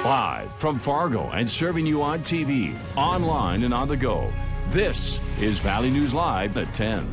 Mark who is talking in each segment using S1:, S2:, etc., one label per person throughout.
S1: Live from Fargo and serving you on TV, online, and on the go. This is Valley News Live at 10.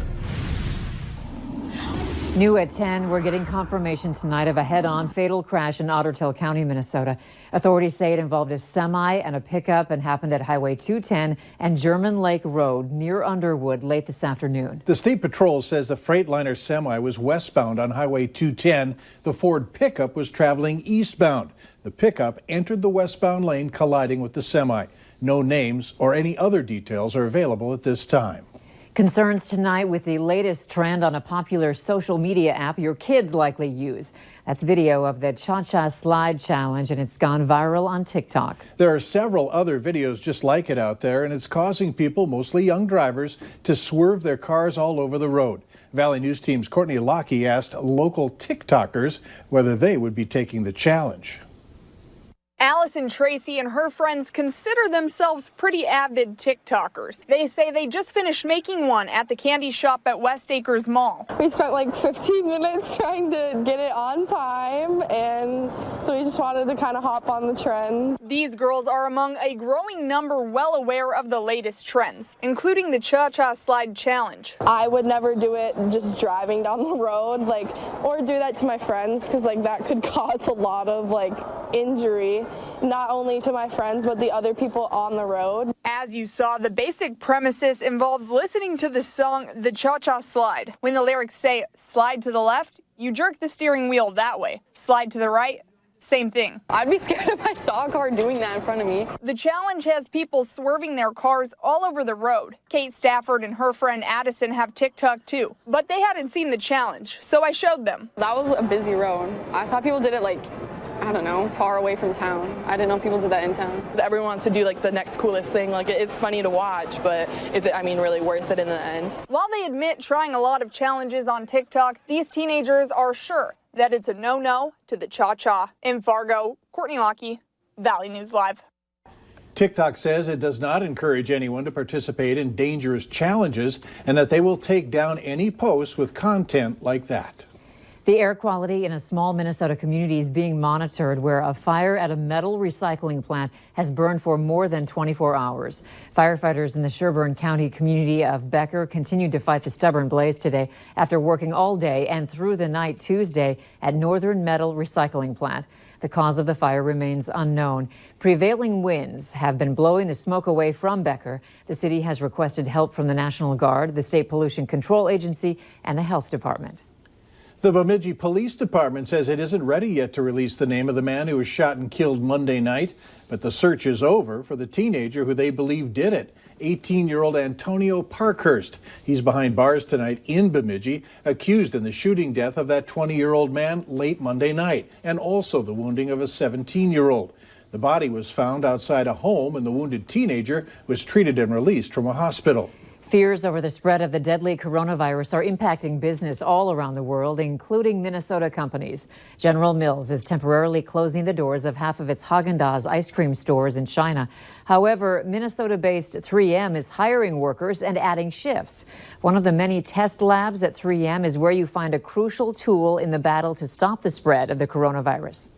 S2: New at 10, we're getting confirmation tonight of a head-on fatal crash in Otter Tail County, Minnesota. Authorities say it involved a semi and a pickup and happened at Highway 210 and German Lake Road near Underwood late this afternoon.
S3: The State Patrol says the Freightliner semi was westbound on Highway 210. The Ford pickup was traveling eastbound. The pickup entered the westbound lane, colliding with the semi. No names or any other details are available at this time.
S2: Concerns tonight with the latest trend on a popular social media app your kids likely use. That's video of the Cha-Cha Slide Challenge, and it's gone viral on TikTok.
S3: There are several other videos just like it out there, and it's causing people, mostly young drivers, to swerve their cars all over the road. Valley News Team's Courtney Lockie asked local TikTokers whether they would be taking the challenge.
S4: Allison Tracy and her friends consider themselves pretty avid TikTokers. They say they just finished making one at the candy shop at West Acres Mall.
S5: We spent like 15 minutes trying to get it on time, and so we just wanted to kind of hop on the trend.
S4: These girls are among a growing number well aware of the latest trends, including the Cha-Cha Slide Challenge.
S5: I would never do it just driving down the road, or do that to my friends, because that could cause a lot of injury. Not only to my friends, but the other people on the road.
S4: As you saw, the basic premises involves listening to the song, The Cha-Cha Slide. When the lyrics say, slide to the left, you jerk the steering wheel that way. Slide to the right, same thing.
S5: I'd be scared if I saw a car doing that in front of me.
S4: The challenge has people swerving their cars all over the road. Kate Stafford and her friend Addison have TikTok too, but they hadn't seen the challenge, so I showed them.
S5: That was a busy road. I thought people did it I don't know, far away from town. I didn't know people did that in town.
S6: Everyone wants to do the next coolest thing. It is funny to watch, but is it, really worth it in the end?
S4: While they admit trying a lot of challenges on TikTok, these teenagers are sure that it's a no-no to the cha-cha. In Fargo, Courtney Lockie, Valley News Live.
S3: TikTok says it does not encourage anyone to participate in dangerous challenges and that they will take down any posts with content like that.
S2: The air quality in a small Minnesota community is being monitored, where a fire at a metal recycling plant has burned for more than 24 hours. Firefighters in the Sherburne County community of Becker continued to fight the stubborn blaze today after working all day and through the night Tuesday at Northern Metal Recycling Plant. The cause of the fire remains unknown. Prevailing winds have been blowing the smoke away from Becker. The city has requested help from the National Guard, the State Pollution Control Agency, and the Health Department.
S3: The Bemidji Police Department says it isn't ready yet to release the name of the man who was shot and killed Monday night, but the search is over for the teenager who they believe did it, 18-year-old Antonio Parkhurst. He's behind bars tonight in Bemidji, accused in the shooting death of that 20-year-old man late Monday night, and also the wounding of a 17-year-old. The body was found outside a home, and the wounded teenager was treated and released from a hospital.
S2: Fears over the spread of the deadly coronavirus are impacting business all around the world, including Minnesota companies. General Mills is temporarily closing the doors of half of its Häagen-Dazs ice cream stores in China. However, Minnesota-based 3M is hiring workers and adding shifts. One of the many test labs at 3M is where you find a crucial tool in the battle to stop the spread of the coronavirus.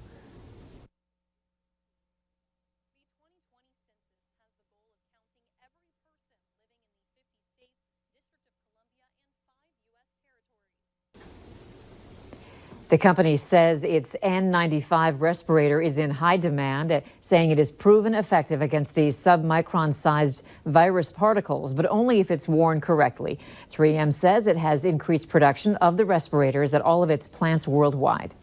S2: The company says its N95 respirator is in high demand, saying it is proven effective against these submicron-sized virus particles, but only if it's worn correctly. 3M says it has increased production of the respirators at all of its plants worldwide.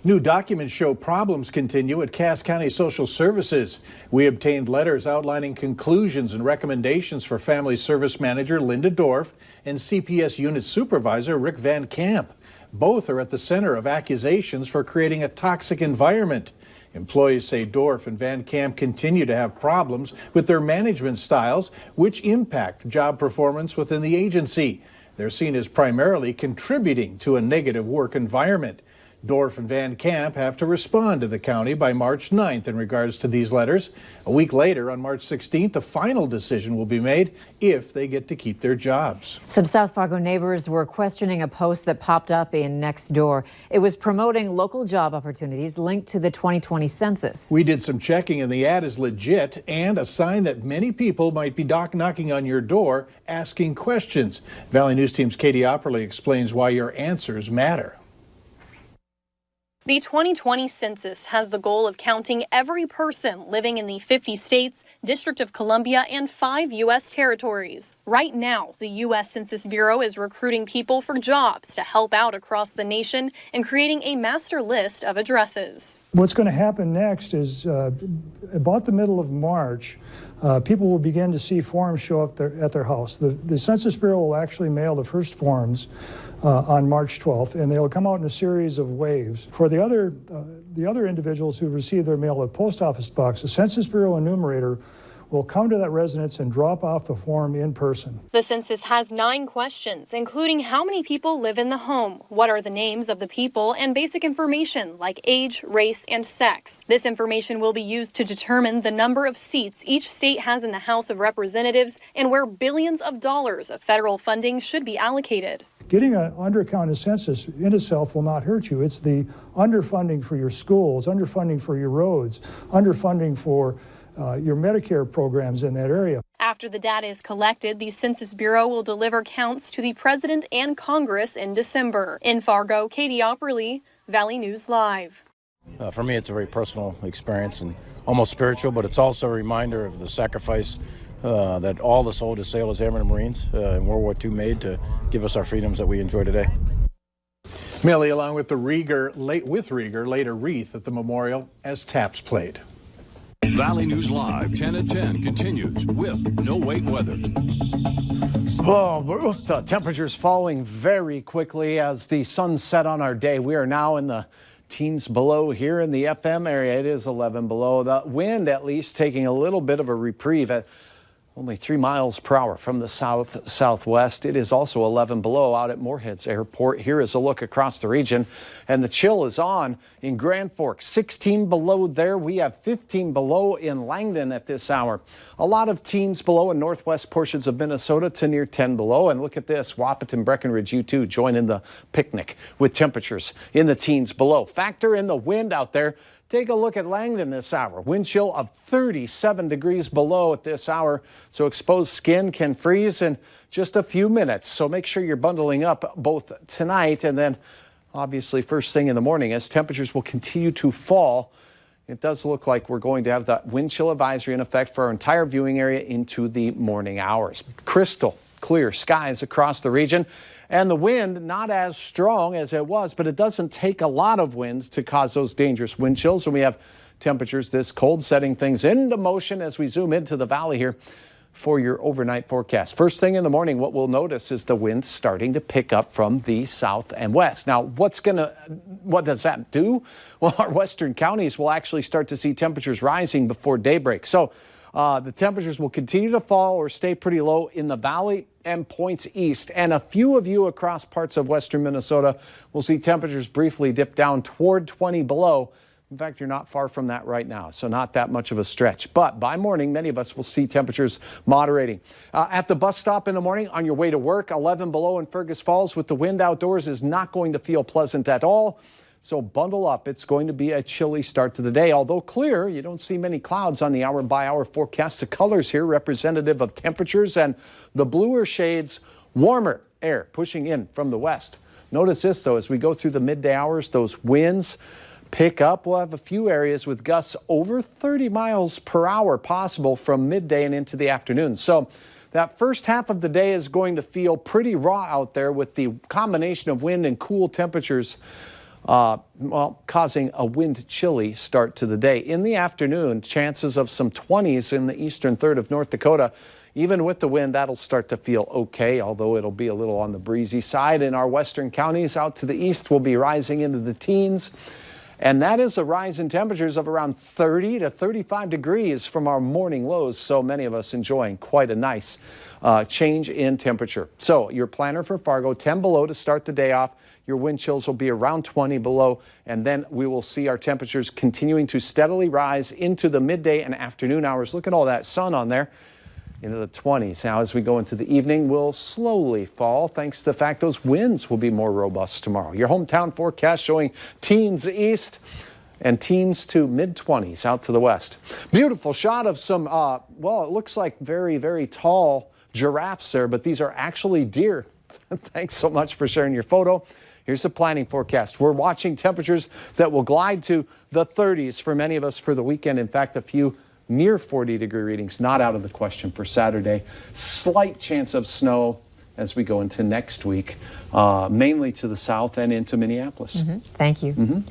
S3: New documents show problems continue at Cass County Social Services. We obtained letters outlining conclusions and recommendations for Family Service Manager Linda Dorf and CPS Unit Supervisor Rick Van Camp. Both are at the center of accusations for creating a toxic environment. Employees say Dorf and Van Camp continue to have problems with their management styles, which impact job performance within the agency. They're seen as primarily contributing to a negative work environment. Dorff and Van Camp have to respond to the county by March 9th in regards to these letters. A week later, on March 16th, the final decision will be made if they get to keep their jobs.
S2: Some South Fargo neighbors were questioning a post that popped up in Nextdoor. It was promoting local job opportunities linked to the 2020 census.
S3: We did some checking and the ad is legit and a sign that many people might be knocking on your door asking questions. Valley News Team's Katie Opperly explains why your answers matter.
S7: The 2020 census has the goal of counting every person living in the 50 states, District of Columbia, and 5 U.S. territories. Right now, the U.S. Census Bureau is recruiting people for jobs to help out across the nation and creating a master list of addresses.
S8: What's going to happen next is about the middle of March, people will begin to see forms show up at their house. The Census Bureau will actually mail the first forms on March 12th, and they'll come out in a series of waves. For the other individuals who receive their mail at post office box, the Census Bureau enumerator will come to that residence and drop off the form in person.
S7: The census has 9 questions, including how many people live in the home, what are the names of the people, and basic information like age, race, and sex. This information will be used to determine the number of seats each state has in the House of Representatives and where billions of dollars of federal funding should be allocated.
S8: Getting an undercounted census in itself will not hurt you. It's the underfunding for your schools, underfunding for your roads, underfunding for your Medicare programs in that area.
S7: After the data is collected, the Census Bureau will deliver counts to the President and Congress in December. In Fargo, Katie Opperly, Valley News Live.
S9: For me, it's a very personal experience and almost spiritual, but it's also a reminder of the sacrifice that all the soldiers, sailors, airmen, and Marines in World War II made to give us our freedoms that we enjoy today.
S3: Millie, along with Rieger, laid a wreath at the memorial as taps played.
S1: Valley News Live 10 at 10 continues with no wait weather.
S10: Oh, the temperatures falling very quickly as the sun set on our day. We are now in the teens below here in the FM area. It is 11 below. The wind, at least, taking a little bit of a reprieve at only 3 miles per hour from the southwest. It is also 11 below out at Moorhead's Airport. Here is a look across the region, and the chill is on in Grand Forks. 16 below there. We have 15 below in Langdon at this hour. A lot of teens below in northwest portions of Minnesota to near 10 below. And look at this, Wahpeton, Breckenridge, you too, join in the picnic with temperatures in the teens below. Factor in the wind out there. Take a look at Langdon this hour. Wind chill of 37 degrees below at this hour, so exposed skin can freeze in just a few minutes. So make sure you're bundling up both tonight and then obviously first thing in the morning as temperatures will continue to fall. It does look like we're going to have that wind chill advisory in effect for our entire viewing area into the morning hours. Crystal clear skies across the region. And the wind not as strong as it was, but it doesn't take a lot of wind to cause those dangerous wind chills. And we have temperatures this cold, setting things into motion as we zoom into the valley here for your overnight forecast. First thing in the morning, what we'll notice is the wind starting to pick up from the south and west. Now, what does that do? Well, our western counties will actually start to see temperatures rising before daybreak. So the temperatures will continue to fall or stay pretty low in the valley and points east. And a few of you across parts of western Minnesota will see temperatures briefly dip down toward 20 below. In fact, you're not far from that right now, so not that much of a stretch. But by morning, many of us will see temperatures moderating. At the bus stop in the morning on your way to work, 11 below in Fergus Falls with the wind outdoors is not going to feel pleasant at all. So bundle up. It's going to be a chilly start to the day. Although clear, you don't see many clouds on the hour-by-hour forecast. The colors here representative of temperatures and the bluer shades, warmer air pushing in from the west. Notice this, though, as we go through the midday hours, those winds pick up. We'll have a few areas with gusts over 30 miles per hour possible from midday and into the afternoon. So that first half of the day is going to feel pretty raw out there with the combination of wind and cool temperatures causing a wind chilly start to the day. In the afternoon, chances of some 20s in the eastern third of North Dakota. Even with the wind, that'll start to feel okay, although it'll be a little on the breezy side. In our western counties out to the east, we'll be rising into the teens. And that is a rise in temperatures of around 30 to 35 degrees from our morning lows. So many of us enjoying quite a nice change in temperature. So your planner for Fargo, 10 below to start the day off. Your wind chills will be around 20 below, and then we will see our temperatures continuing to steadily rise into the midday and afternoon hours. Look at all that sun on there. Into the 20s. Now, as we go into the evening, we'll slowly fall thanks to the fact those winds will be more robust tomorrow. Your hometown forecast showing teens east and teens to mid-20s out to the west. Beautiful shot of some, well, it looks like very, very tall giraffes there, but these are actually deer. Thanks so much for sharing your photo. Here's the planning forecast. We're watching temperatures that will glide to the 30s for many of us for the weekend. In fact, a few near 40-degree readings not out of the question for Saturday. Slight chance of snow as we go into next week, mainly to the south and into Minneapolis.
S2: Thank you. Later.